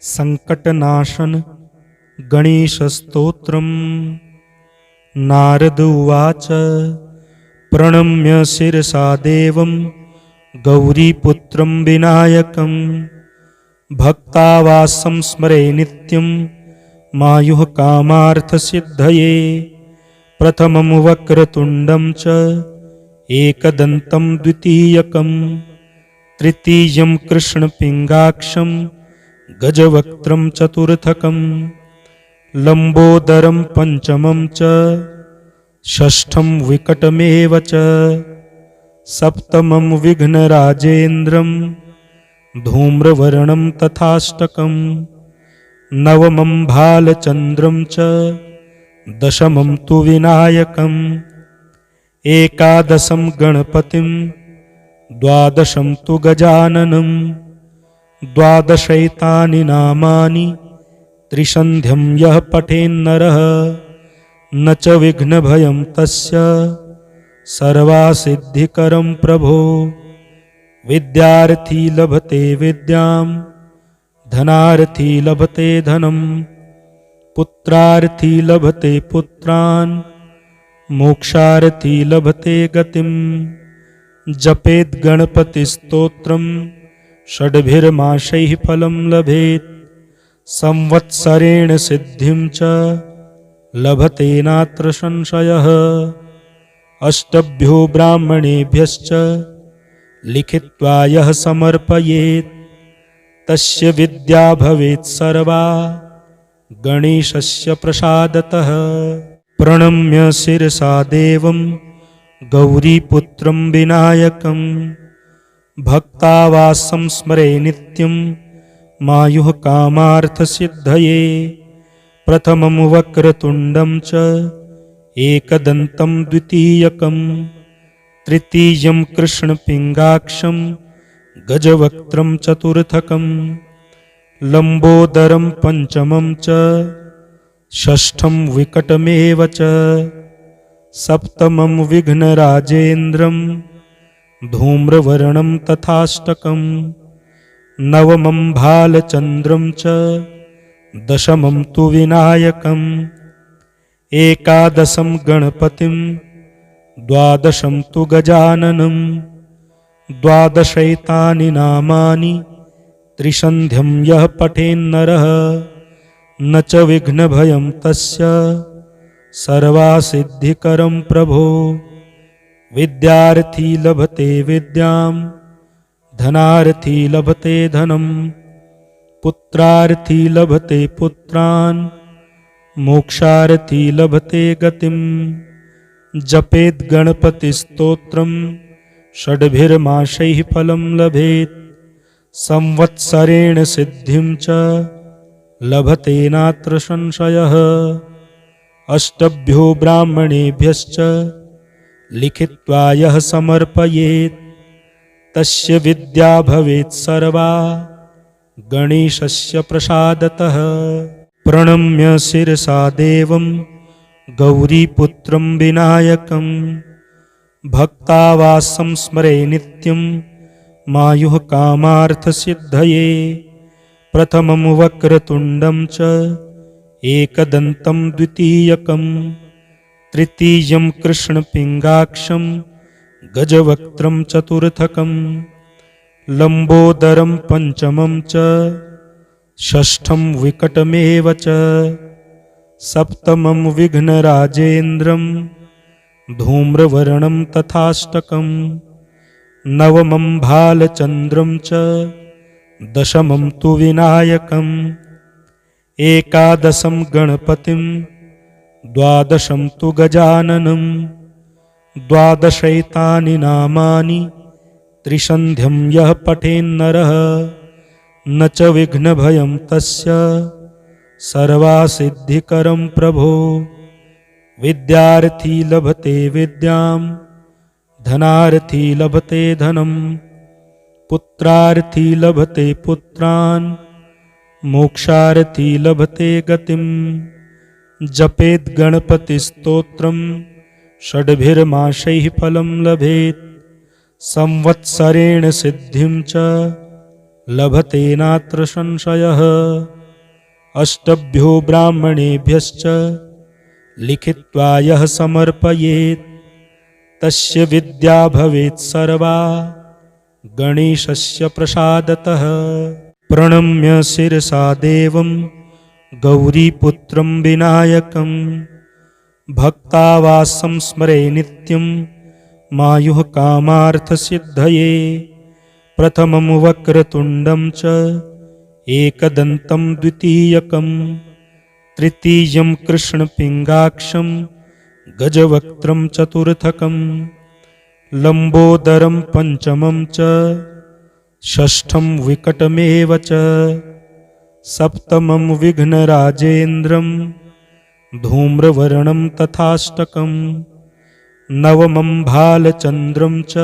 संकटनाशन गणेशस्तोत्रम्। नारद उवाच प्रणम्य शिरसा देवं गौरीपुत्रं विनायकं भक्तावासं स्मरे नित्यं मायुः कामार्थसिद्धये। प्रथमं वक्रतुण्डं च एकदन्तं द्वितीयकं तृतीयं कृष्णपिङ्गाक्षं गजवक्त्रं चतुर्थकं लम्बोदरं पंचमं च षष्ठं विकटमेव च सप्तमं विघ्नराजेन्द्रं धूम्रवर्णं तथाष्टकं नवमं भालचन्द्रं च दशमं तु विनायकम् एकादशं गणपतिं द्वादशं तु गजाननं द्वादशैतानि नामानि त्रिसन्ध्यं यः पठेन्नरः न च विघ्नभयं तस्य सर्वासिद्धिकरं प्रभो। विद्यार्थी लभते विद्यां धनार्थी लभते धनं पुत्रार्थी लभते पुत्रान् मोक्षार्थी लभते गतिं। जपेत् गणपतिस्तोत्रं षड्भिर्मासैः फलं लभेत् संवत्सरेण सिद्धिं च लभते नात्र संशयः। अष्टभ्यो ब्राह्मणेभ्यश्च लिखित्वा यः समर्पयेत् तस्य विद्या भवेत् सर्वा गणेशस्य प्रसादतः। प्रणम्य शिरसा देवं गौरीपुत्रं विनायकं भक्तावासं स्मरे नित्यं मायुः कामार्थसिद्धये। प्रथमं वक्रतुण्डं च एकदन्तं द्वितीयकं तृतीयं कृष्णपिङ्गाक्षं गजवक्त्रं चतुर्थकं लम्बोदरं पंचमं च षष्ठं विकटमेव च सप्तमं विघ्नराजेन्द्रं धूम्रवर्णं तथाष्टकं नवमं भालचन्द्रं च दशमं तु विनायकम् एकादशं गणपतिं द्वादशं तु गजाननं द्वादशैतानि नामानि त्रिसन्ध्यं यः पठेन्नरः न च विघ्नभयं तस्य सर्वासिद्धिकरं प्रभो। विद्यार्थी लभते विद्यां धनार्थी लभते धनं पुत्रार्थी लभते पुत्रान् मोक्षार्थी लभते गतिं। जपेत् गणपतिस्तोत्रं षड्भिर्मासैः फलं लभेत् संवत्सरेण सिद्धिं च लभते नात्र संशयः। अष्टभ्यो ब्राह्मणेभ्यश्च लिखित्वा यः समर्पयेत् तस्य विद्या भवेत् सर्वा गणेशस्य प्रसादतः। प्रणम्य शिरसा देवं गौरीपुत्रं विनायकं भक्तावासं स्मरे नित्यं मायुः कामार्थसिद्धये। प्रथमं वक्रतुण्डं च एकदन्तं द्वितीयकं तृतीयं कृष्णपिङ्गाक्षं गजवक्त्रं चतुर्थकं लम्बोदरं पंचमं च षष्ठं विकटमेव च सप्तमं विघ्नराजेन्द्रं धूम्रवर्णं तथाष्टकं नवमं भालचन्द्रं च दशमं तु विनायकम् एकादशं गणपतिं द्वादशं तु गजाननं द्वादशैतानि नामानि त्रिसन्ध्यं यः पठेन्नरः न च विघ्नभयं तस्य सर्वासिद्धिकरं प्रभो। विद्यार्थी लभते विद्यां धनार्थी लभते धनं पुत्रार्थी लभते पुत्रान् मोक्षार्थी लभते गतिं। जपेत् गणपतिस्तोत्रं षड्भिर्मासैः फलं लभेत् संवत्सरेण सिद्धिं च लभते नात्र संशयः। अष्टभ्यो ब्राह्मणेभ्यश्च लिखित्वा यः समर्पयेत् तस्य विद्या भवेत् सर्वा गणेशस्य प्रसादतः। प्रणम्य शिरसा देवं गौरीपुत्रं विनायकं भक्तावासं स्मरे नित्यं मायुः कामार्थसिद्धये। प्रथमं वक्रतुण्डं च एकदन्तं द्वितीयकं तृतीयं कृष्णपिङ्गाक्षं गजवक्त्रं चतुर्थकं लम्बोदरं पंचमं च षष्ठं विकटमेव च सप्तमं विघ्नराजेन्द्रं धूम्रवर्णं तथाष्टकं नवमं भालचन्द्रं च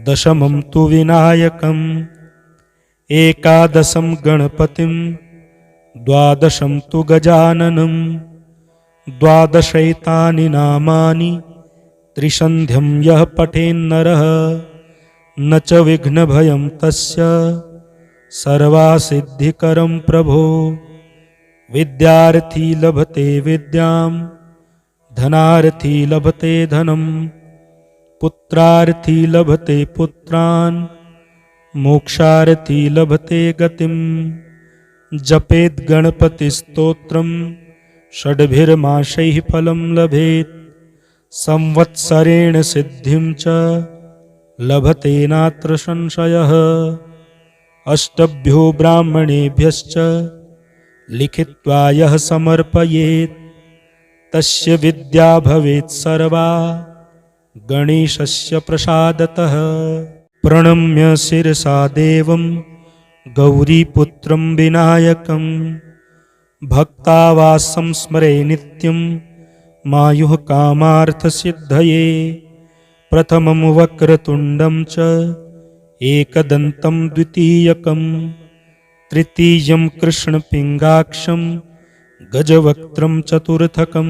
दशमं तु विनायकम् एकादशं गणपतिं द्वादशं तु गजाननं द्वादशैतानि नामानि त्रिसन्ध्यं यः पठेन्नरः न च विघ्नभयं तस्य सर्वासिद्धिकरं प्रभो। विद्यार्थी लभते विद्यां धनार्थी लभते धनं पुत्रार्थी लभते पुत्रान् मोक्षार्थी लभते गतिं। जपेत् गणपतिस्तोत्रं षड्भिर्मासैः फलं लभेत् संवत्सरेण सिद्धिं च लभते नात्र संशयः। अष्टभ्यो ब्राह्मणेभ्यश्च लिखित्वा यः समर्पयेत् तस्य विद्या भवेत् सर्वा गणेशस्य प्रसादतः। प्रणम्य शिरसा देवं गौरीपुत्रं विनायकं भक्तावासं स्मरे नित्यं मायुः कामार्थसिद्धये। प्रथमं वक्रतुण्डं च एकदन्तं द्वितीयकं तृतीयं कृष्णपिङ्गाक्षं गजवक्त्रं चतुर्थकं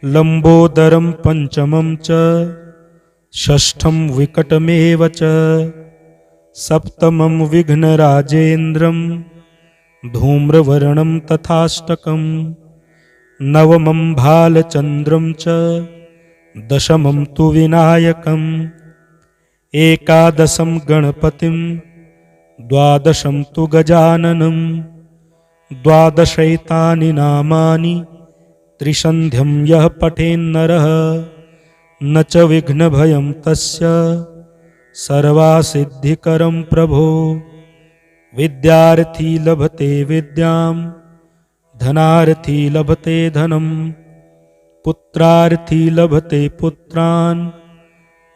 लम्बोदरं पंचमं च षष्ठं विकटमेव च सप्तमं विघ्नराजेन्द्रं धूम्रवर्णं तथाष्टकं नवमं भालचन्द्रं च दशमं तु विनायकम् एकादशं गणपतिं द्वादशं तु गजाननं द्वादशैतानि नामानि त्रिसन्ध्यं यः पठेन्नरः न च विघ्नभयं तस्य सर्वासिद्धिकरं प्रभो। विद्यार्थी लभते विद्यां धनार्थी लभते धनं पुत्रार्थी लभते पुत्रान्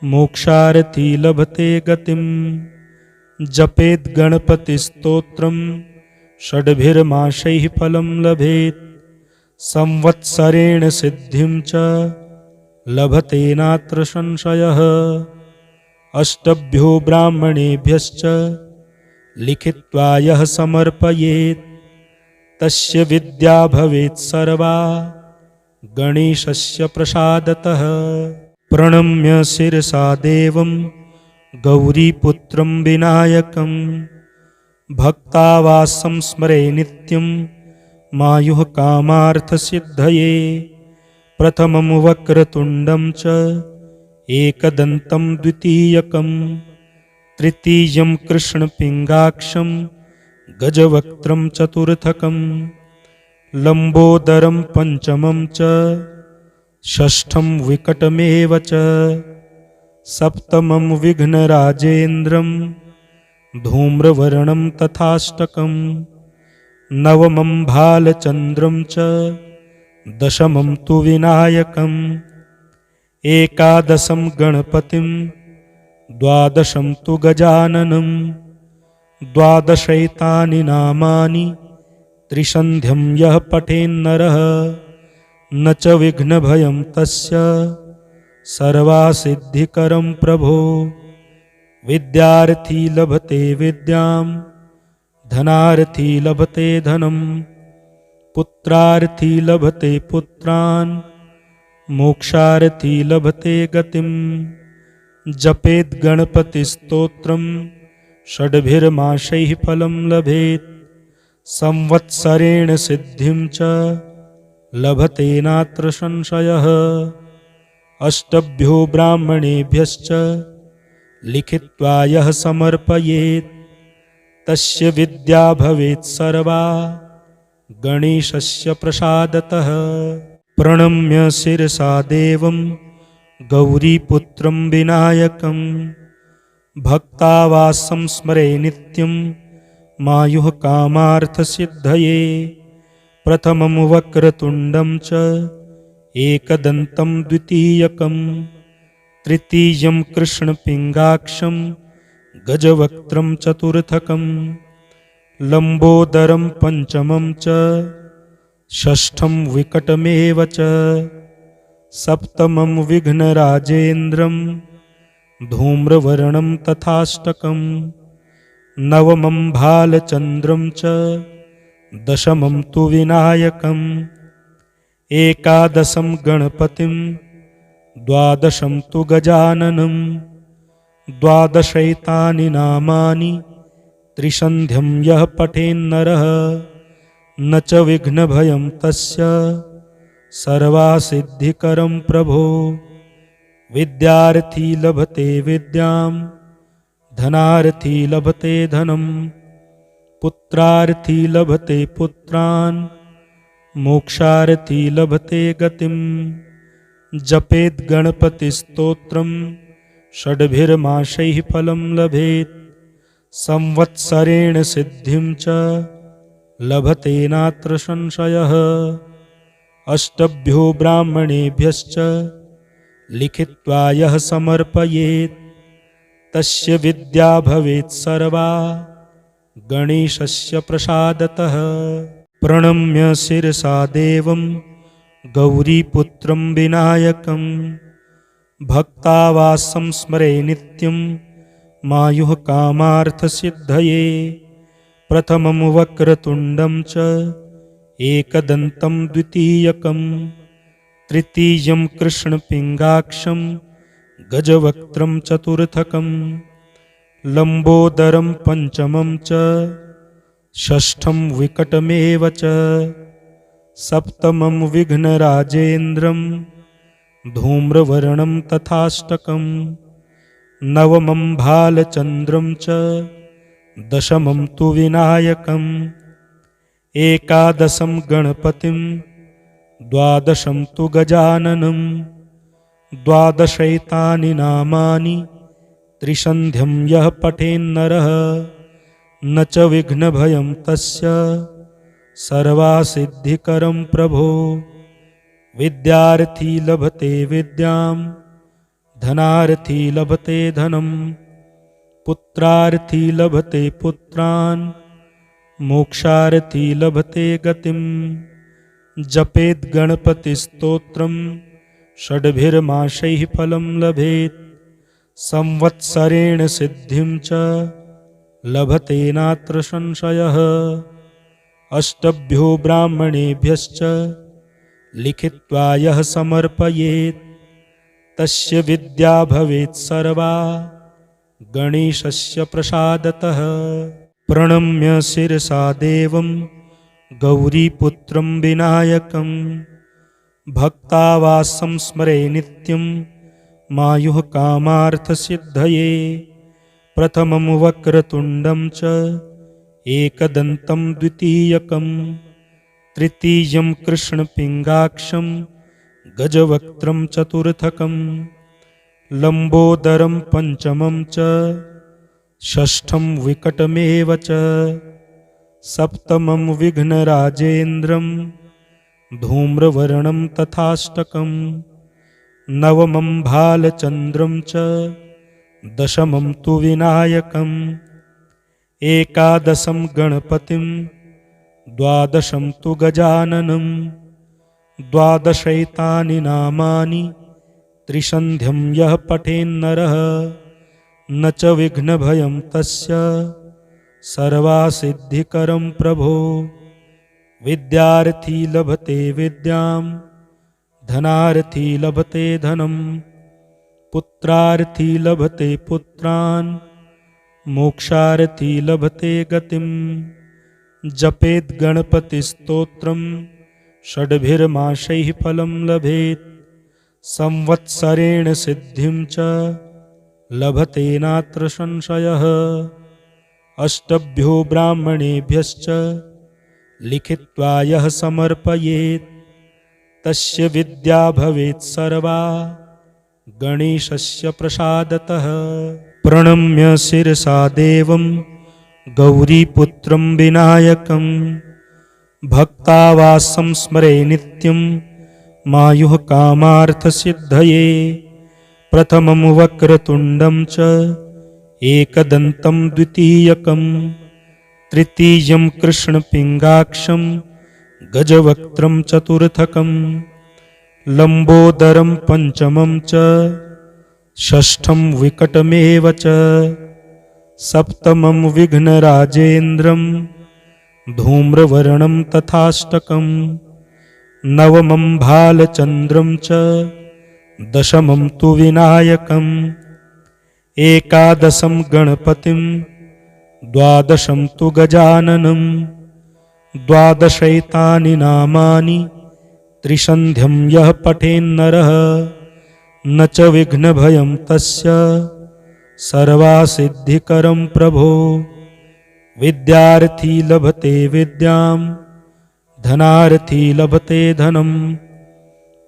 मोक्षार्थी लभते गतिं। जपेत् गणपतिस्तोत्रं षड्भिर्मासैः फलं लभेत् संवत्सरेण सिद्धिं च लभते नात्र संशयः। अष्टभ्यो ब्राह्मणेभ्यश्च लिखित्वा यः समर्पयेत् तस्य विद्या भवेत् सर्वा गणेशस्य प्रसादतः। प्रणम्य शिरसा देवं गौरीपुत्रं विनायकं भक्तावासं स्मरे नित्यं मायुः कामार्थसिद्धये। प्रथमं वक्रतुण्डं च एकदन्तं द्वितीयकं तृतीयं कृष्णपिङ्गाक्षं गजवक्त्रं चतुर्थकं लम्बोदरं पंचमं च षष्ठं विकटमेव च सप्तमं विघ्नराजेन्द्रं धूम्रवर्णं तथाष्टकं नवमं भालचन्द्रं च दशमं तु विनायकम् एकादशं गणपतिं द्वादशं तु गजाननं द्वादशैतानि नामानि त्रिसन्ध्यं यः पठेन्नरः न च विघ्नभयं तस्य सर्वासिद्धिकरं प्रभो। विद्यार्थी लभते विद्यां धनार्थी लभते धनं पुत्रार्थी लभते पुत्रान् मोक्षार्थी लभते गतिं। जपेत् गणपतिस्तोत्रं षड्भिर्मासैः फलं लभेत् संवत्सरेण सिद्धिं च लभते नात्र संशयः। अष्टभ्यो ब्राह्मणेभ्यश्च लिखित्वा यः समर्पयेत् तस्य विद्या भवेत् सर्वा गणेशस्य प्रसादतः। प्रणम्य शिरसा देवं गौरीपुत्रं विनायकं भक्तावासं स्मरे नित्यं मायुः कामार्थसिद्धये। प्रथमं वक्रतुण्डं च एकदन्तं द्वितीयकं तृतीयं कृष्णपिङ्गाक्षं गजवक्त्रं चतुर्थकं लम्बोदरं पञ्चमं च षष्ठं विकटमेव च सप्तमं विघ्नराजेन्द्रं धूम्रवर्णं तथाष्टकं नवमं भालचन्द्रं च दशमं तु विनायकम् एकादशं गणपतिं द्वादशं तु गजाननं द्वादशैतानि नामानि त्रिसन्ध्यं यः पठेन्नरः न च विघ्नभयं तस्य सर्वासिद्धिकरं प्रभो। विद्यार्थी लभते विद्यां धनार्थी लभते धनं पुत्रार्थी लभते पुत्रान् मोक्षार्थी लभते गतिं। जपेत् गणपतिस्तोत्रं षड्भिर्मासैः फलं लभेत् संवत्सरेण सिद्धिं च लभते नात्र संशयः। अष्टभ्यो ब्राह्मणेभ्यश्च लिखित्वा यः समर्पयेत् तस्य विद्या भवेत् सर्वा गणेशस्य प्रसादतः। प्रणम्य शिरसा देवं गौरीपुत्रं विनायकं भक्तावासं स्मरे नित्यं मायुः कामार्थसिद्धये। प्रथमं वक्रतुण्डं च एकदन्तं द्वितीयकं तृतीयं कृष्णपिङ्गाक्षं गजवक्त्रं चतुर्थकं लम्बोदरं पञ्चमं च षष्ठं विकटमेव च सप्तमं विघ्नराजेन्द्रं धूम्रवर्णं तथाष्टकं नवमं भालचन्द्रं च दशमं तु विनायकम् एकादशं गणपतिं द्वादशं तु गजाननं द्वादशैतानि नामानि त्रिसन्ध्यं यः पठेन्नरः न च विघ्नभयं तस्य सर्वासिद्धिकरं प्रभो। विद्यार्थी लभते विद्यां धनार्थी लभते धनं पुत्रार्थी लभते पुत्रान् मोक्षार्थी लभते गतिं। जपेत् गणपतिस्तोत्रं षड्भिर्मासैः फलं लभेत् संवत्सरेण सिद्धिं च लभते नात्र संशयः। अष्टभ्यो ब्राह्मणेभ्यश्च लिखित्वा यः समर्पयेत् तस्य विद्या भवेत् सर्वा गणेशस्य प्रसादतः। प्रणम्य शिरसा देवं गौरीपुत्रं विनायकं भक्तावासं स्मरे नित्यं मायुः कामार्थसिद्धये। प्रथमं वक्रतुण्डं च एकदन्तं द्वितीयकं तृतीयं कृष्णपिङ्गाक्षं गजवक्त्रं चतुर्थकं लम्बोदरं पञ्चमं च षष्ठं विकटमेव च सप्तमं विघ्नराजेन्द्रं धूम्रवर्णं तथाष्टकं नवमं भालचन्द्रं च दशमं तु विनायकम् एकादशं गणपतिं द्वादशं तु गजाननं द्वादशैतानि नामानि त्रिसन्ध्यं यः पठेन्नरः न च विघ्नभयं तस्य सर्वासिद्धिकरं प्रभो। विद्यार्थी लभते विद्यां धनार्थी लभते धनं पुत्रार्थी लभते पुत्रान् मोक्षार्थी लभते गतिम। जपेत गणपतिस्तोत्रम षड्भिर्माशैः फलं लभेत। संवत्सरेण सिद्धिं च लभते नात्र संशयः। अष्टभ्यो ब्राह्मणेभ्यश्च लिखित्वा यः समर्पयेत् तस्य विद्या भवेत् सर्वा गणेशस्य प्रसादतः। प्रणम्य शिरसा देवं गौरीपुत्रं विनायकं भक्तावासं स्मरे नित्यं मायुः कामार्थसिद्धये। प्रथमं वक्रतुण्डं च एकदन्तं द्वितीयकं तृतीयं कृष्णपिङ्गाक्षं गजवक्त्रं चतुर्थकं लम्बोदरं पञ्चमं च षष्ठं विकटमेव च सप्तमं विघ्नराजेन्द्रं धूम्रवर्णं तथाष्टकं नवमं भालचन्द्रं च दशमं तु विनायकम् एकादशं गणपतिं द्वादशं तु गजाननं द्वादशैतानि नामानि त्रिसन्ध्यं यः पठेन्नरः न च विघ्नभयं तस्य सर्वासिद्धिकरं प्रभो। विद्यार्थी लभते विद्यां धनार्थी लभते धनं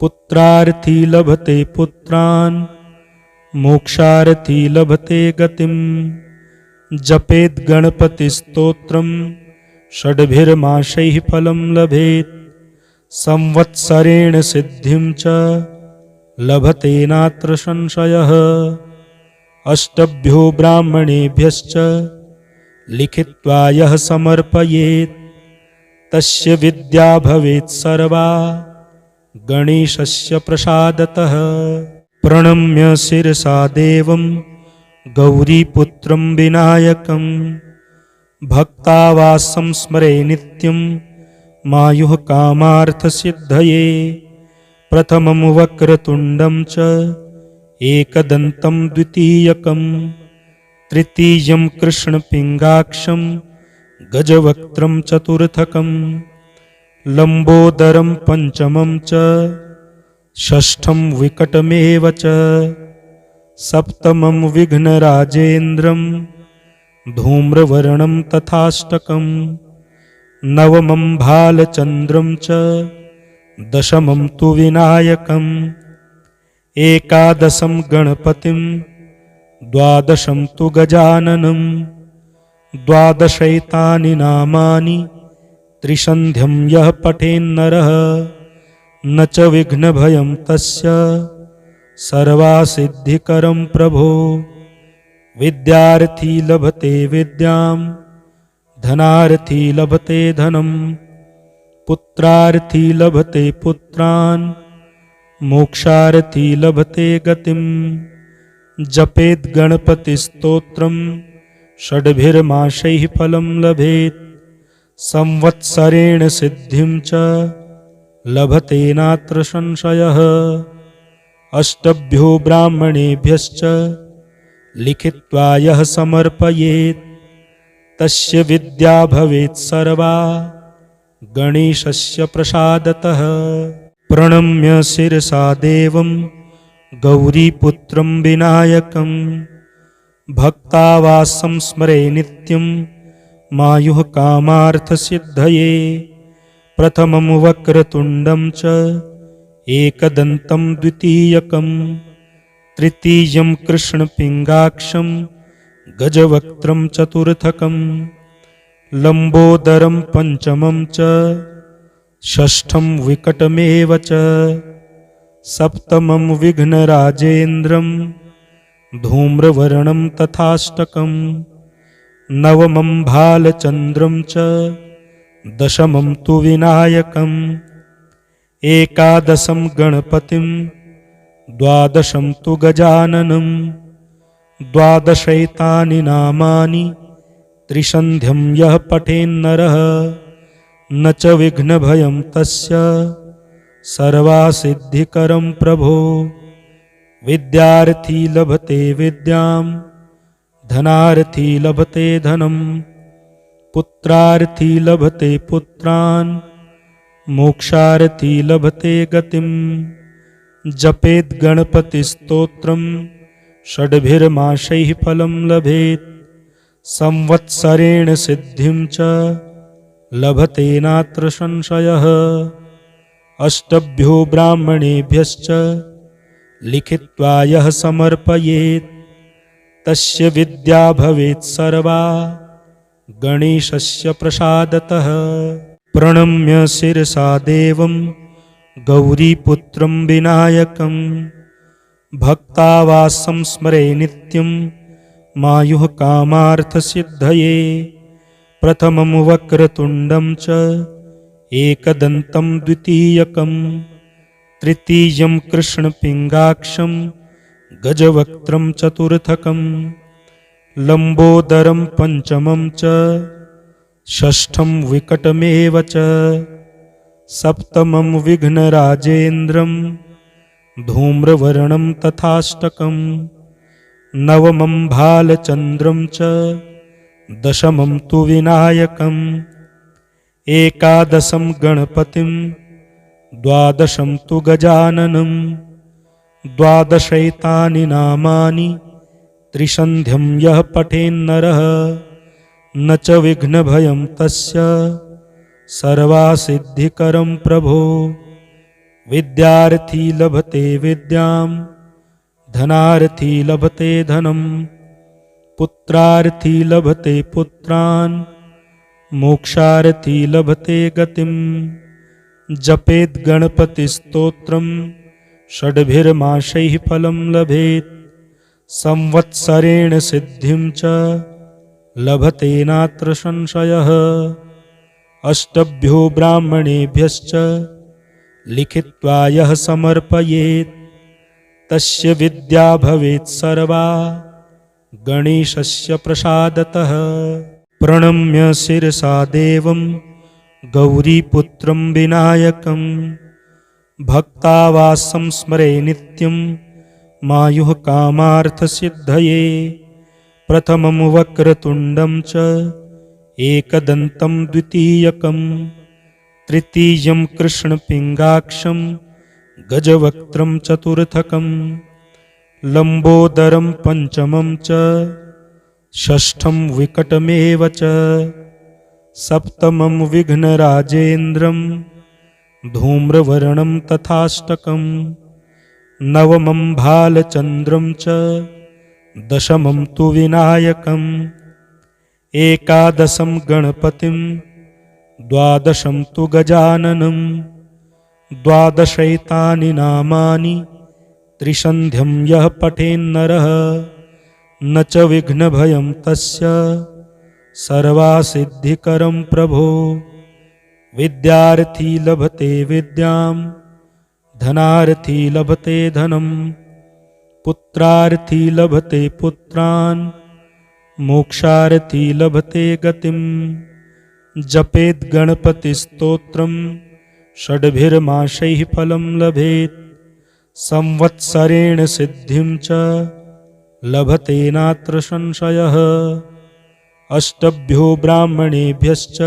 पुत्रार्थी लभते पुत्रान् मोक्षार्थी लभते गतिम। जपेत गणपतिस्तोत्रम षड्भिर्माशैः फलं लभेत। संवत्सरेण सिद्धिं च लभते नात्र संशयः। अष्टभ्यो ब्राह्मणेभ्यश्च लिखित्वा यः समर्पयेत् तस्य विद्या भवेत् सर्वा गणेशस्य प्रसादतः। प्रणम्य शिरसा देवं गौरीपुत्रं विनायकं भक्तावासं स्मरे नित्यं मायुः कामार्थसिद्धये। प्रथमं वक्रतुण्डं च एकदन्तं द्वितीयकं तृतीयं कृष्णपिङ्गाक्षं गजवक्त्रं चतुर्थकं लम्बोदरं पञ्चमं च षष्ठं विकटमेव च सप्तमं विघ्नराजेन्द्रं धूम्रवर्णं तथाष्टकं नवमं भालचन्द्रं च दशमं तु विनायकम् एकादशं गणपतिं द्वादशं तु गजाननं द्वादशैतानि नामानि त्रिसन्ध्यं यः पठेन्नरः न च विघ्नभयं तस्य सर्वासिद्धिकरं प्रभो। विद्यार्थी लभते विद्यां धनार्थी लभते धनं पुत्रार्थी लभते पुत्रान् मोक्षार्थी लभते गतिम। जपेत गणपतिस्तोत्रम षड्भिर्माशैः फलं लभेत। संवत्सरेण सिद्धिं च लभते नात्र संशयः। अष्टभ्यो ब्राह्मणेभ्यश्च लिखित्वा यः समर्पयेत् तस्य विद्या भवेत् सर्वा गणेशस्य प्रसादतः। प्रणम्य शिरसा देवं गौरीपुत्रं विनायकं भक्तावासं स्मरे नित्यं मायुः कामार्थसिद्धये। प्रथमं वक्रतुण्डं च एकदन्तं द्वितीयकं तृतीयं कृष्णपिङ्गाक्षं गजवक्त्रं चतुर्थकं लम्बोदरं पञ्चमं च षष्ठं विकटमेव च सप्तमं विघ्नराजेन्द्रं धूम्रवर्णं तथाष्टकं नवमं भालचन्द्रं च दशमं तु विनायकम् एकादशं गणपतिं द्वादशं तु गजाननं द्वादशैतानि नामानि त्रिसन्ध्यं यः पठेन्नरः न च विघ्नभयं तस्य सर्वासिद्धिकरं प्रभो। विद्यार्थी लभते विद्यां धनार्थी लभते धनम, पुत्रार्थी लभते पुत्रान्, मोक्षार्थी लभते गतिम। जपेत् गणपतिस्तोत्रम् षड्भिर्मासैः फलं लभेत्, संवत्सरेण सिद्धिं च लभते नात्र संशयः। अष्टभ्यो ब्राह्मणेभ्यश्च लिखित्वा यः समर्पयेत्, तस्य विद्या भवेत् सर्वा गणेशस्य प्रसादतः। प्रणम्य शिरसा देवं गौरीपुत्रं विनायकं, भक्तावासं स्मरे नित्यं मायुः कामार्थसिद्धये। प्रथमं वक्रतुण्डं च एकदन्तं द्वितीयकं, तृतीयं कृष्णपिङ्गाक्षं गजवक्त्रं चतुर्थकं, लम्बोदरं पञ्चमं च षष्ठं विकटमेव च। सप्तमं विघ्नराजेन्द्रं धूम्रवर्णं तथाष्टकं, नवमं भालचन्द्रं च दशमं तु विनायकम्। एकादशं गणपतिं द्वादशं तु गजाननं, द्वादशैतानि नामानि त्रिसन्ध्यं यः पठेन्नरः, न च विघ्नभयं तस्य सर्वासिद्धिकरं प्रभो। विद्यार्थी लभते विद्यां, धनार्थी लभते धनं, पुत्रार्थी लभते पुत्रान्, मोक्षार्थी लभते गतिम्। जपेत् गणपतिस्तोत्रम् षड्भिर्मासैः फलं लभेत्, संवत्सरेण सिद्धिं च लभते नात्र संशयः। अष्टभ्यो ब्राह्मणेभ्यश्च लिखित्वा यः समर्पयेत्, तस्य विद्या भवेत् सर्वा गणेशस्य प्रसादतः। प्रणम्य शिरसा देवं गौरीपुत्रं विनायकं, भक्तावासं स्मरे नित्यं मायुः कामार्थसिद्धये। प्रथमं वक्रतुण्डं च एकदन्तं द्वितीयकं, तृतीयं कृष्णपिङ्गाक्षं गजवक्त्रं चतुर्थकं, लम्बोदरं पञ्चमं च षष्ठं विकटमेव च। सप्तमं विघ्नराजेन्द्रं धूम्रवर्णं तथाष्टकं, नवमं भालचन्द्रं च दशमं तु विनायकम्। एकादशं गणपतिं द्वादशं तु गजाननं, द्वादशैतानि नामानि त्रिसन्ध्यं यः पठेन्नरः, न च विघ्नभयं तस्य सर्वासिद्धिकरं प्रभो। विद्यार्थी लभते विद्यां, धनार्थी लभते धनं, पुत्रार्थी लभते पुत्रान्, मोक्षार्थी लभते गतिम्। जपेत् गणपतिस्तोत्रम् षड्भिर्मासैः फलं लभेत्, संवत्सरेण सिद्धिं च लभते नात्र संशयः। अष्टभ्यो ब्राह्मणेभ्यश्च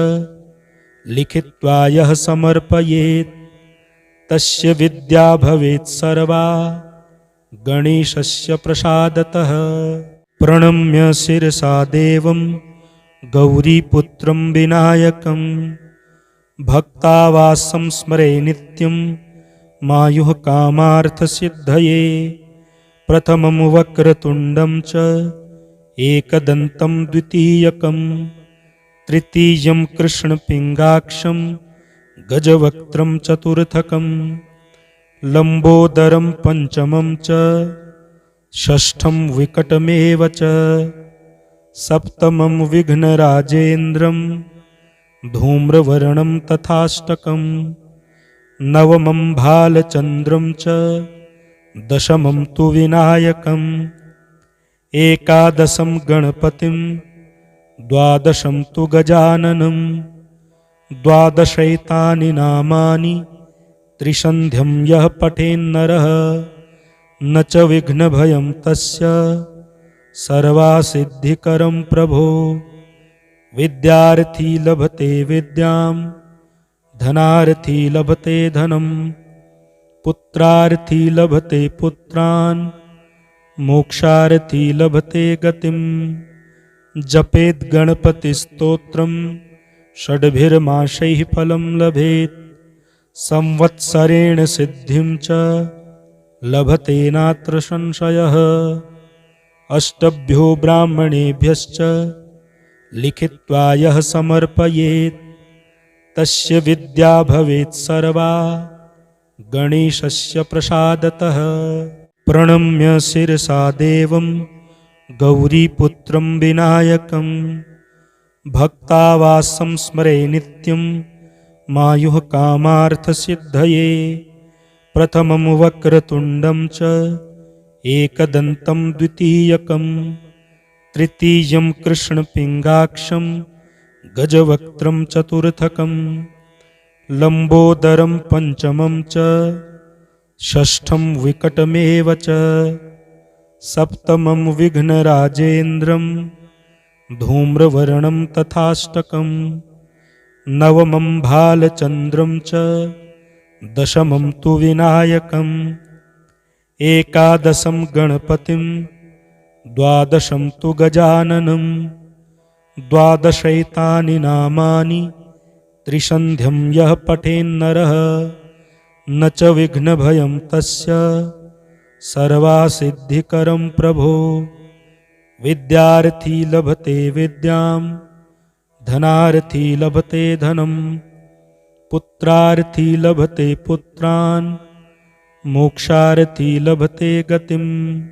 लिखित्वा यः समर्पयेत्, तस्य विद्या भवेत् सर्वा गणेशस्य प्रसादतः। प्रणम्य शिरसा देवं गौरीपुत्रं विनायकं, भक्तावासं स्मरे नित्यं मायुः कामार्थसिद्धये। प्रथमं वक्रतुण्डं च एकदन्तं द्वितीयकं, तृतीयं कृष्णपिङ्गाक्षं गजवक्त्रं चतुर्थकं, लम्बोदरं पञ्चमं च षष्ठं विकटमेव च। सप्तमं विघ्नराजेन्द्रं धूम्रवर्णं तथाष्टकं, नवमं भालचन्द्रं च दशमं तु विनायकम्। एकादशं गणपतिं द्वादशं तु गजाननं, द्वादशैतानि नामानि त्रिसन्ध्यं यः पठेन्नरः, न च विघ्नभयं तस्य सर्वासिद्धिकरं प्रभो। विद्यार्थी लभते विद्यां, धनार्थी लभते धनं, पुत्रार्थी लभते पुत्रान्, मोक्षार्थी लभते गतिम्। जपेत् गणपतिस्तोत्रं षड्भिर्मासैः फलं लभेत्। संवत्सरेण सिद्धिं च लभते नात्र संशयः। अष्टभ्यो ब्राह्मणेभ्यश्च लिखित्वा यः समर्पयेत्, तस्य विद्या भवेत् सर्वा गणेशस्य प्रसादतः। प्रणम्य शिरसा देवं गौरीपुत्रं विनायकं, भक्तावासं स्मरे नित्यं मायुः कामार्थसिद्धये। प्रथमं वक्रतुण्डं च एकदन्तं द्वितीयकं, तृतीयं कृष्णपिङ्गाक्षं गजवक्त्रं चतुर्थकं, लम्बोदरं पञ्चमं च षष्ठं विकटमेव च। सप्तमं विघ्नराजेन्द्रं धूम्रवर्णं तथाष्टकं, नवमं भालचन्द्रं च दशमं तु विनायकम्। एकादशं गणपतिं द्वादशं तु गजाननं, द्वादशैतानि नामानि त्रिसन्ध्यं यः पठेन्नरः, न च विघ्नभयं तस्य सर्वासिद्धिकरं प्रभो। विद्यार्थी लभते विद्यां, धनार्थी लभते धनं, पुत्रार्थी लभते पुत्रान्, मोक्षार्थी लभते गतिम्।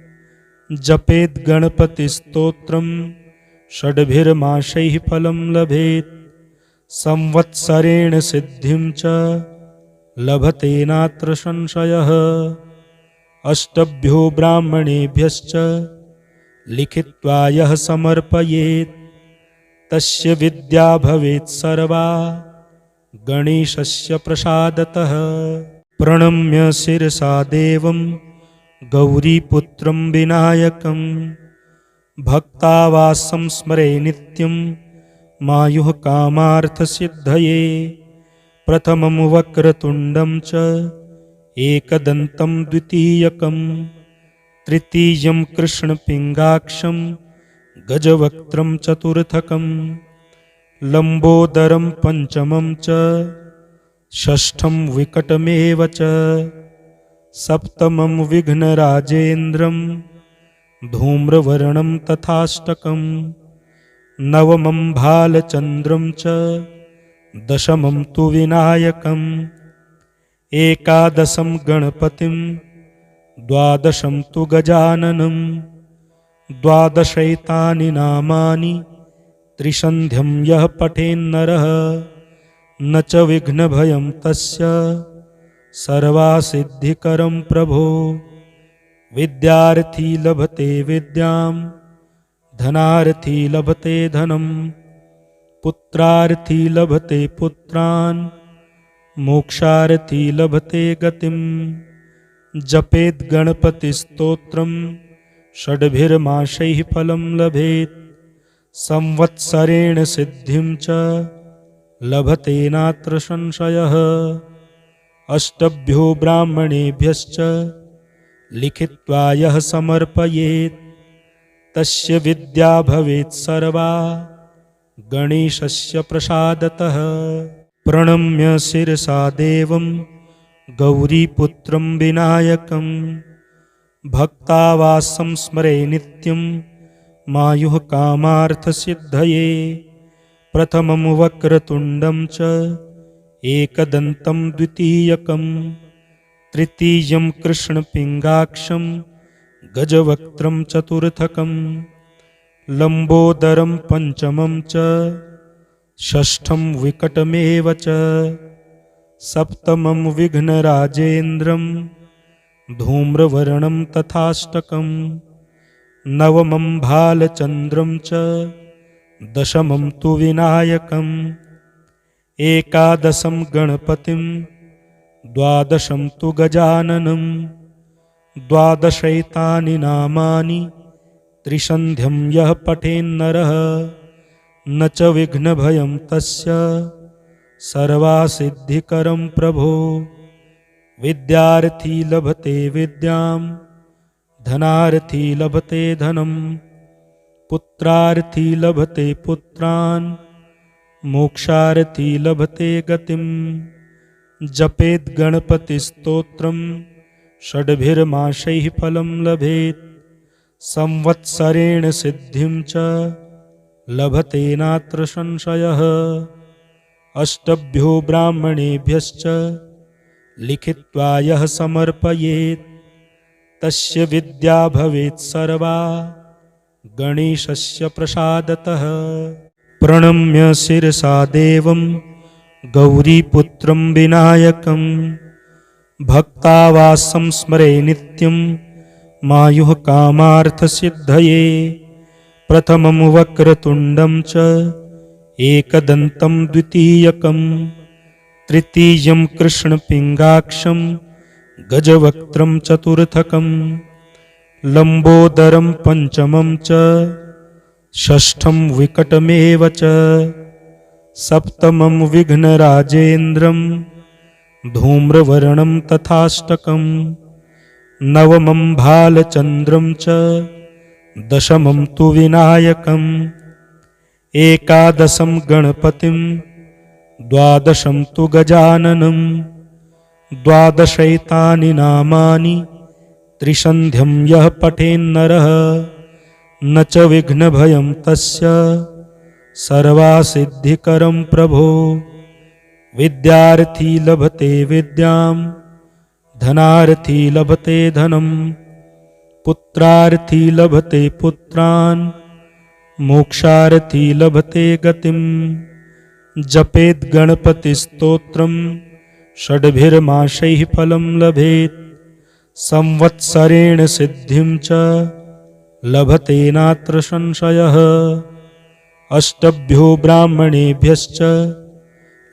जपेत् गणपतिस्तोत्रं षड्भिर्मासैः फलं लभेत्। संवत्सरेण सिद्धिं च लभते नात्र संशयः। अष्टभ्यो ब्राह्मणेभ्यश्च लिखित्वा यः समर्पयेत्, तस्य विद्या भवेत् सर्वा गणेशस्य प्रसादतः। प्रणम्य शिरसा देवं गौरीपुत्रं विनायकं, भक्तावासं स्मरे नित्यं मायुः कामार्थसिद्धये। प्रथमं वक्रतुण्डं च एकदन्तं द्वितीयकं, तृतीयं कृष्णपिङ्गाक्षं गजवक्त्रं चतुर्थकं, लम्बोदरं पञ्चमं च षष्ठं विकटमेव च। सप्तमं विघ्नराजेन्द्रं धूम्रवर्णं तथाष्टकं, नवमं भालचन्द्रं च दशमं तु विनायकम्। एकादशं गणपतिं द्वादशं तु गजाननं, द्वादशैतानि नामानि त्रिसन्ध्यं यः पठेन्नरः, न च विघ्नभयं तस्य सर्वासिद्धिकरं प्रभो। विद्यार्थी लभते विद्यां, धनार्थी लभते धनं, पुत्रार्थी लभते पुत्रान्, मोक्षार्थी लभते गतिम्। जपेत् गणपतिस्तोत्रं षड्भिर्मासैः फलं लभेत्। संवत्सरेण सिद्धिं च लभते नात्र संशयः। अष्टभ्यो ब्राह्मणेभ्यश्च लिखित्वा यः समर्पयेत्, तस्य विद्या भवेत् सर्वा गणेशस्य प्रसादतः। प्रणम्य शिरसा देवं गौरीपुत्रं विनायकं, भक्तावासं स्मरे नित्यं मायुः कामार्थसिद्धये। प्रथमं वक्रतुण्डं च एकदन्तं द्वितीयकं, तृतीयं कृष्णपिङ्गाक्षं गजवक्त्रं चतुर्थकं, लम्बोदरं पञ्चमं च षष्ठं विकटमेव च। सप्तमं विघ्नराजेन्द्रं धूम्रवर्णं तथाष्टकं, नवमं भालचन्द्रं च दशमं तु विनायकम्। एकादशं गणपतिं द्वादशं तु गजाननं, द्वादशैतानि नामानि त्रिसन्ध्यं यः पठेन्नरः न च विघ्नभयं तस्य सर्वासिद्धिकरं प्रभो। विद्यार्थी लभते विद्यां धनार्थी लभते धनं पुत्रार्थी लभते पुत्रान् मोक्षार्थी लभते गतिम्। जपेत् गणपतिस्तोत्रं षड्भिर्मासैः फलं लभेत् संवत्सरेण सिद्धिं च लभते नात्र संशयः। अष्टभ्यो ब्राह्मणेभ्यश्च लिखित्वा यः समर्पयेत् तस्य विद्या भवेत् सर्वा गणेशस्य प्रसादतः। प्रणम्य शिरसा देवं गौरीपुत्रं विनायकं भक्तावासं स्मरे नित्यं मायुः कामार्थसिद्धये। प्रथमं वक्रतुण्डं च एकदन्तं द्वितीयकं तृतीयं कृष्णपिङ्गाक्षं गजवक्त्रं चतुर्थकं लम्बोदरं पञ्चमं च षष्ठं विकटमेव च सप्तमं विघ्नराजेन्द्रं धूम्रवर्णं तथाष्टकं नवमं भालचन्द्रं च दशमं तु विनायकम् एकादशं गणपतिं द्वादशं तु गजाननं द्वादशैतानि नामानि त्रिसन्ध्यं यः पठेन्नरः न च विघ्नभयं तस्य सर्वासिद्धिकरं प्रभो। विद्यार्थी लभते विद्यां धनार्थी लभते धनं पुत्रार्थी लभते पुत्रान् मोक्षार्थी लभते गतिम्। जपेत् गणपतिस्तोत्रं षड्भिर्मासैः फलं लभेत् संवत्सरेण सिद्धिं च लभते नात्र संशयः। अष्टभ्यो ब्राह्मणेभ्यश्च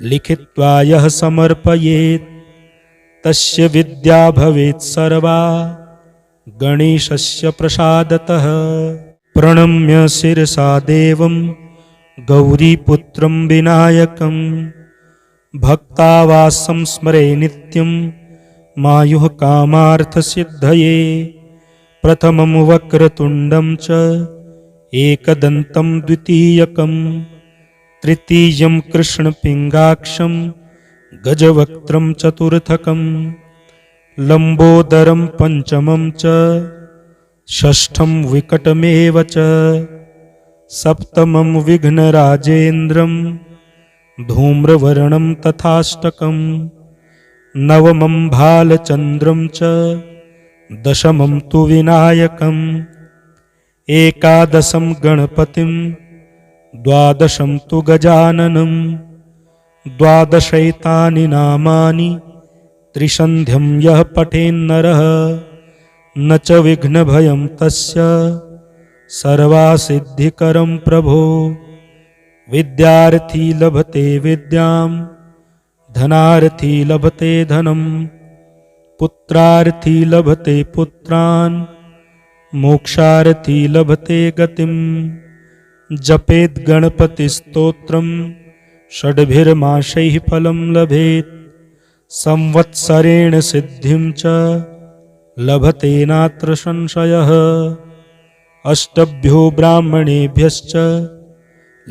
लिखित्वा यः समर्पयेत् तस्य विद्या भवेत् सर्वा गणेशस्य प्रसादतः। प्रणम्य शिरसा देवं गौरीपुत्रं विनायकं भक्तावासं स्मरे नित्यं मायुः कामार्थसिद्धये। प्रथमं वक्रतुण्डं च एकदन्तं द्वितीयकं तृतीयं कृष्णपिङ्गाक्षं गजवक्त्रं चतुर्थकं लम्बोदरं पञ्चमं च षष्ठं विकटमेव च सप्तमं विघ्नराजेन्द्रं धूम्रवर्णं तथाष्टकं नवमं भालचन्द्रं च दशमं तु विनायकम् एकादशं गणपतिं द्वादशं तु गजाननं द्वादशैतानि नामानि त्रिसन्ध्यं यः पठेन्नरः न च विघ्नभयं तस्य सर्वासिद्धिकरं प्रभो। विद्यार्थी लभते विद्यां धनार्थी लभते धनं पुत्रार्थी लभते पुत्रान् मोक्षार्थी लभते गतिम्। जपेत् गणपतिस्तोत्रं षड्भिर्मासैः फलं लभेत् संवत्सरेण सिद्धिं च लभते नात्र संशयः। अष्टभ्यो ब्राह्मणेभ्यश्च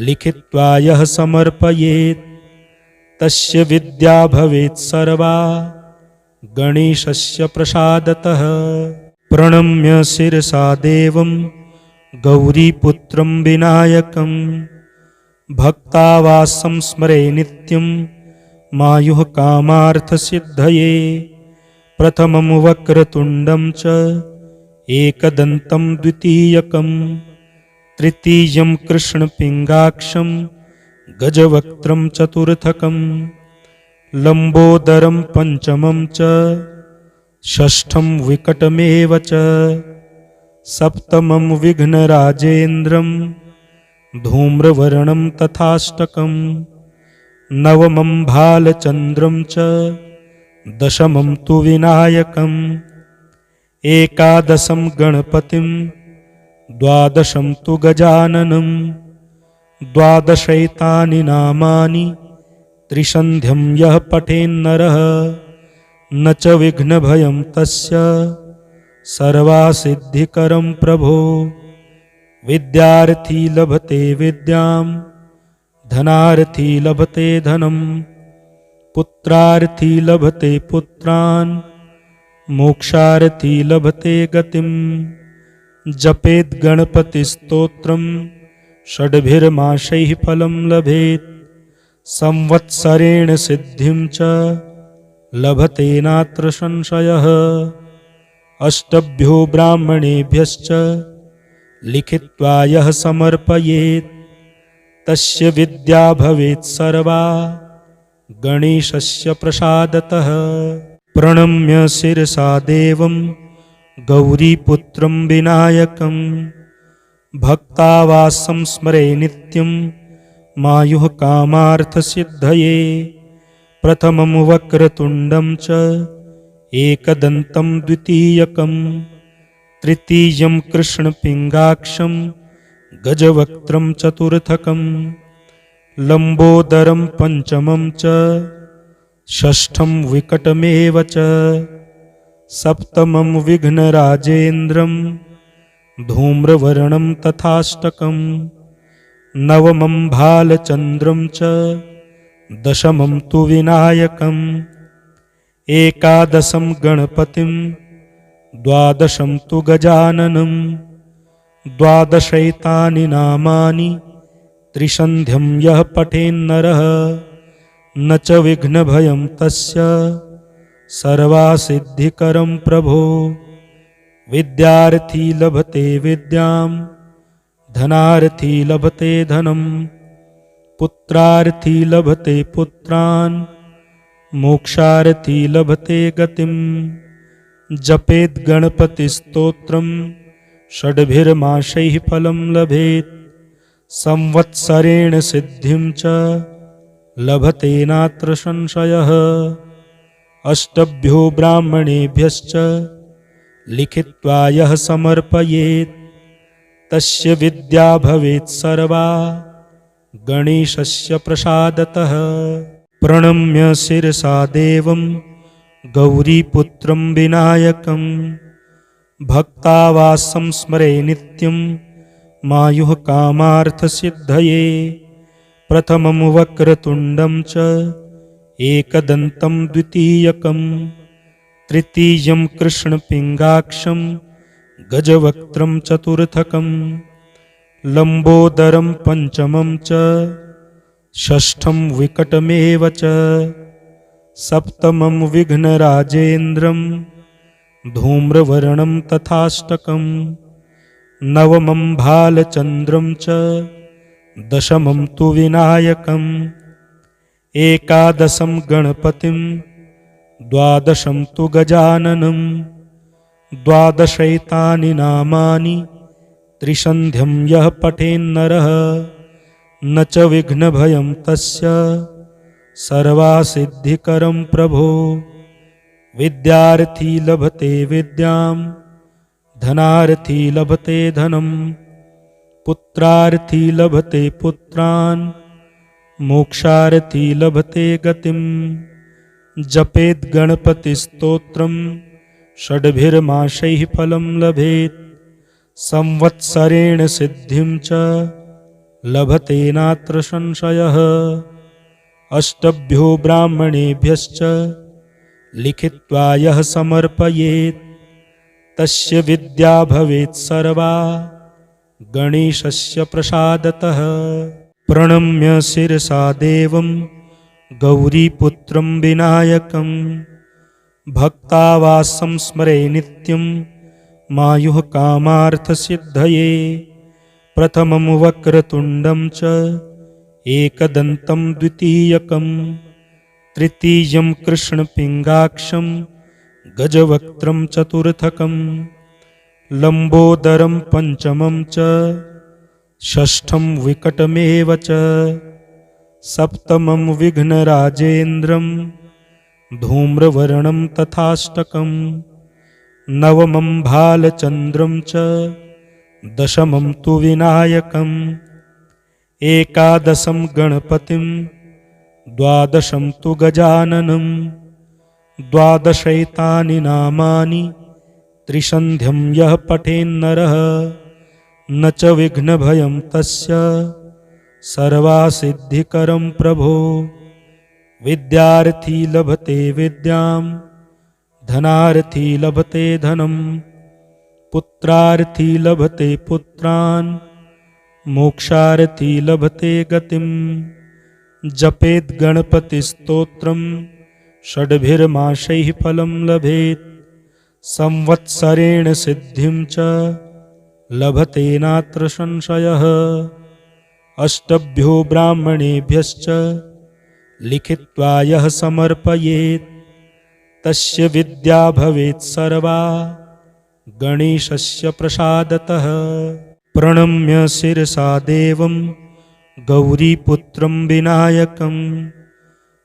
लिखित्वा यः समर्पयेत् तस्य विद्या भवेत् सर्वा गणेशस्य प्रसादतः। प्रणम्य शिरसा देवं गौरीपुत्रं विनायकं भक्तावासं स्मरे नित्यं मायुः कामार्थसिद्धये। प्रथमं वक्रतुण्डं च एकदन्तं द्वितीयकं तृतीयं कृष्णपिङ्गाक्षं गजवक्त्रं चतुर्थकं लम्बोदरं पञ्चमं च षष्ठं विकटमेव च सप्तमं विघ्नराजेन्द्रं धूम्रवर्णं तथाष्टकं नवमं भालचन्द्रं च दशमं तु विनायकम् एकादशं गणपतिं द्वादशं तु गजाननं द्वादशैतानि नामानि त्रिसन्ध्यं यः पठेन्नरः न च विघ्नभयं तस्य सर्वासिद्धिकरं प्रभो। विद्यार्थी लभते विद्यां धनार्थी लभते धनं पुत्रार्थी लभते पुत्रान् मोक्षार्थी लभते गतिम्। जपेत् गणपतिस्तोत्रं षड्भिर्मासैः फलं लभेत् संवत्सरेण सिद्धिं च लभते नात्र संशयः। अष्टभ्यो ब्राह्मणेभ्यश्च लिखित्वा यः समर्पयेत् तस्य विद्या भवेत् सर्वा गणेशस्य प्रसादतः। प्रणम्य शिरसा देवं गौरीपुत्रं विनायकं भक्तावासं स्मरे नित्यं मायुः कामार्थसिद्धये। प्रथमं वक्रतुण्डं च एकदन्तं द्वितीयकं तृतीयं कृष्णपिङ्गाक्षं गजवक्त्रं चतुर्थकं लम्बोदरं पञ्चमं च षष्ठं विकटमेव च सप्तमं विघ्नराजेन्द्रं धूम्रवर्णं तथाष्टकं नवमं भालचन्द्रं च दशमं तु विनायकम् एकादशं गणपतिं द्वादशं तु गजाननं द्वादशैतानि नामानि त्रिसन्ध्यं यः पठेन्नरः न च विघ्नभयं तस्य सर्वासिद्धिकरं प्रभो। विद्यार्थी लभते विद्यां धनार्थी लभते धनं पुत्रार्थी लभते पुत्रान् मोक्षार्थी लभते गतिम्। जपेत् गणपतिस्तोत्रं षड्भिर्मासैः फलं लभेत् संवत्सरेण सिद्धिं च लभते नात्र संशयः। अष्टभ्यो ब्राह्मणेभ्यश्च लिखित्वा यः समर्पयेत् तस्य विद्या भवेत् सर्वा गणेशस्य प्रसादतः। प्रणम्य शिरसा देवं गौरीपुत्रं विनायकं भक्तावासं स्मरे नित्यं मायुः कामार्थसिद्धये। प्रथमं वक्रतुण्डं च एकदन्तं द्वितीयकं तृतीयं कृष्णपिङ्गाक्षं गजवक्त्रं चतुर्थकं लम्बोदरं पञ्चमं च षष्ठं विकटमेव च सप्तमं विघ्नराजेन्द्रं धूम्रवर्णं तथाष्टकं नवमं भालचन्द्रं च दशमं तु विनायकम् एकादशं गणपतिं द्वादशं तु गजाननं द्वादशैतानि नामानि त्रिसन्ध्यं यः पठेन्नरः न च विघ्नभयं तस्य सर्वासिद्धिकरं प्रभो। विद्यार्थी लभते विद्यां धनार्थी लभते धनं पुत्रार्थी लभते पुत्रान् मोक्षार्थी लभते गतिम्। जपेत् गणपतिस्तोत्रं षड्भिर्मासैः फलं लभेत् संवत्सरेण सिद्धिं च लभते नात्र संशयः। अष्टभ्यो ब्राह्मणेभ्यश्च लिखित्वा यः समर्पयेत् तस्य विद्या भवेत् सर्वा गणेशस्य प्रसादतः। प्रणम्य शिरसा देवं गौरीपुत्रं विनायकं भक्तावासं स्मरे नित्यं मायुः कामार्थसिद्धये। प्रथमं वक्रतुण्डं च एकदन्तं द्वितीयकं तृतीयं कृष्णपिङ्गाक्षं गजवक्त्रं चतुर्थकं लम्बोदरं पञ्चमं च षष्ठं विकटमेव च सप्तमं विघ्नराजेन्द्रं धूम्रवर्णं तथाष्टकं नवमं भालचन्द्रं च दशमं तु विनायकम् एकादशं गणपतिं द्वादशं तु गजाननं द्वादशैतानि नामानि त्रिसन्ध्यं यः पठेन्नरः न च विघ्नभयं तस्य सर्वासिद्धिकरं प्रभो। विद्यार्थी लभते विद्यां धनार्थी लभते धनं पुत्रार्थी लभते पुत्रान् मोक्षार्थी लभते गतिं। जपेत् गणपतिस्तोत्रं षड्भिर्मासैः फलं लभेत् संवत्सरेण सिद्धिं च लभते नात्र संशयः। अष्टभ्यो ब्राह्मणेभ्यश्च लिखित्वा यः समर्पयेत् तस्य विद्या भवेत् सर्वा गणेशस्य प्रसादतः। प्रणम्य शिरसा देवं गौरीपुत्रं विनायकं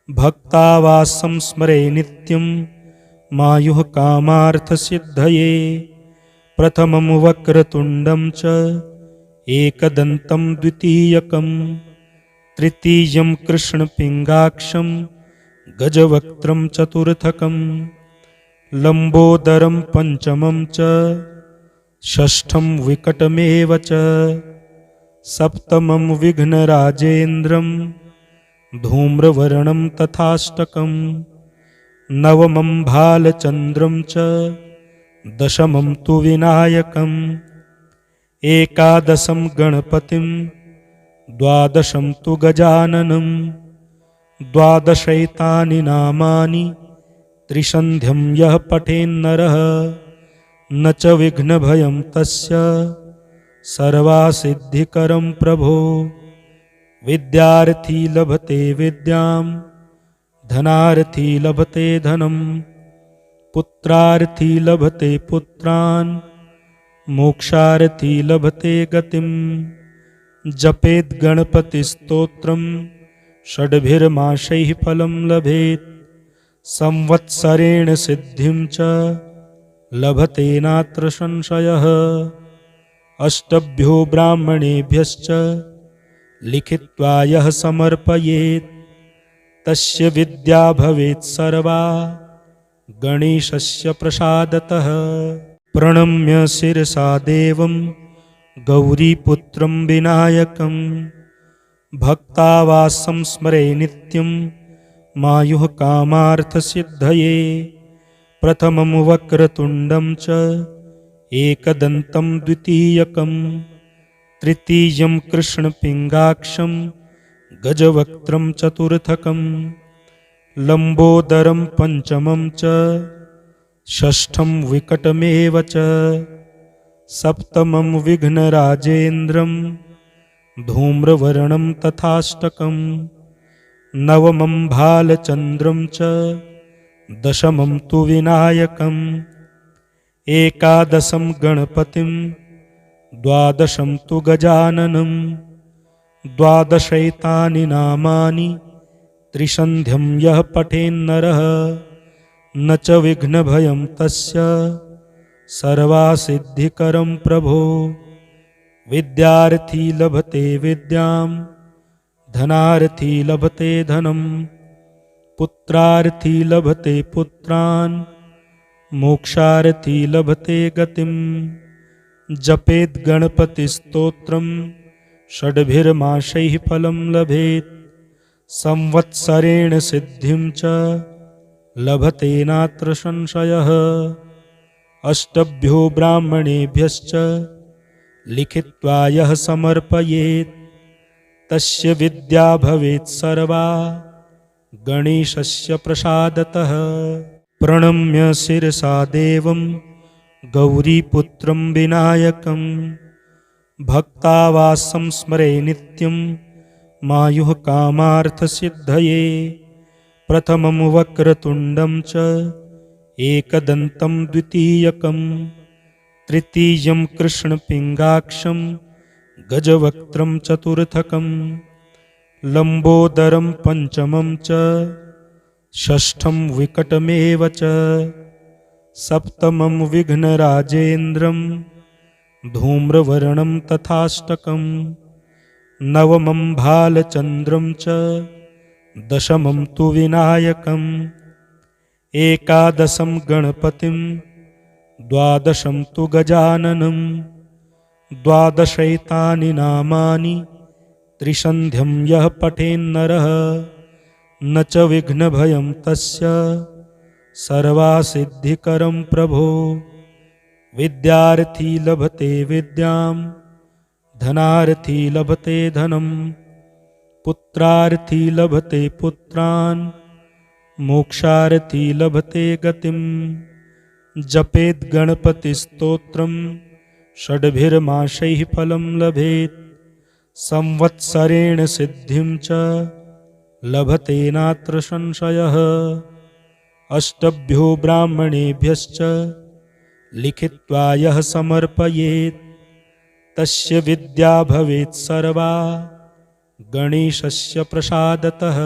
भक्तावासं स्मरे नित्यं मायुः कामार्थसिद्धये। प्रथमं वक्रतुण्डं च एकदन्तं द्वितीयकं तृतीयं कृष्णपिङ्गाक्षं गजवक्त्रं चतुर्थकं लम्बोदरं पञ्चमं च षष्ठं विकटमेव च सप्तमं विघ्नराजेन्द्रं धूम्रवर्णं तथाष्टकं नवमं भालचन्द्रं च दशमं तु विनायकम् एकादशं गणपतिं द्वादशं तु गजाननं द्वादशैतानि नामानि त्रिसन्ध्यं यः पठेन्नरः न च विघ्नभयं तस्य सर्वासिद्धिकरं प्रभो। विद्यार्थी लभते विद्यां धनार्थी लभते धनं पुत्रार्थी लभते पुत्रान् मोक्षार्थी लभते गतिं। जपेत् गणपतिस्तोत्रं षड्भिर्मासैः फलं लभेत् संवत्सरेण सिद्धिं च लभते नात्र संशयः। अष्टभ्यो ब्राह्मणेभ्यश्च लिखित्वा यः समर्पयेत् तस्य विद्या भवेत् सर्वा गणेशस्य प्रसादतः। प्रणम्य शिरसा देवं गौरीपुत्रं विनायकं भक्तावासं स्मरे नित्यं मायुः कामार्थसिद्धये। प्रथमं वक्रतुण्डं च एकदन्तं द्वितीयकं तृतीयं कृष्णपिङ्गाक्षं गजवक्त्रं चतुर्थकं लम्बोदरं पञ्चमं च षष्ठं विकटमेव च सप्तमं विघ्नराजेन्द्रं धूम्रवर्णं तथाष्टकं नवमं भालचन्द्रं च दशमं तु विनायकम् एकादशं गणपतिं द्वादशं तु गजाननं द्वादशैतानि नामानि त्रिसन्ध्यं यः पठेन्नरः न च विघ्नभयं तस्य सर्वासिद्धिकरं प्रभो। विद्यार्थी लभते विद्यां धनार्थी लभते धनं पुत्रार्थी लभते पुत्रान् मोक्षार्थी लभते गतिं। जपेत् गणपतिस्तोत्रं षड्भिर्मासैः फलं लभेत् संवत्सरेण सिद्धिं च लभते नात्र संशयः। अष्टभ्यो ब्राह्मणेभ्यश्च लिखित्वा यः समर्पयेत् तस्य विद्या भवेत् सर्वा गणेशस्य प्रसादतः। प्रणम्य शिरसा देवं गौरीपुत्रं विनायकं भक्तावासं स्मरे नित्यं मायुः कामार्थसिद्धये। प्रथमं वक्रतुण्डं च एकदन्तं द्वितीयकं तृतीयं कृष्णपिङ्गाक्षं गजवक्त्रं चतुर्थकं लम्बोदरं पञ्चमं च षष्ठं विकटमेव च सप्तमं विघ्नराजेन्द्रं धूम्रवर्णं तथाष्टकं नवमं भालचन्द्रं च दशमं तु विनायकम् एकादशं गणपतिं द्वादशं तु गजाननं द्वादशैतानि नामानि त्रिसन्ध्यं यः पठेन्नरः न च विघ्नभयं तस्य सर्वासिद्धिकरं प्रभो। विद्यार्थी लभते विद्यां धनार्थी लभते धनं पुत्रार्थी लभते पुत्रान् मोक्षार्थी लभते गतिं। जपेत् गणपतिस्तोत्रं षड्भिर्मासैः फलं लभेत् संवत्सरेण सिद्धिं च लभते नात्र संशयः। अष्टभ्यो ब्राह्मणेभ्यश्च लिखित्वा यः समर्पयेत् तस्य विद्या भवेत् सर्वा गणेशस्य प्रसादतः।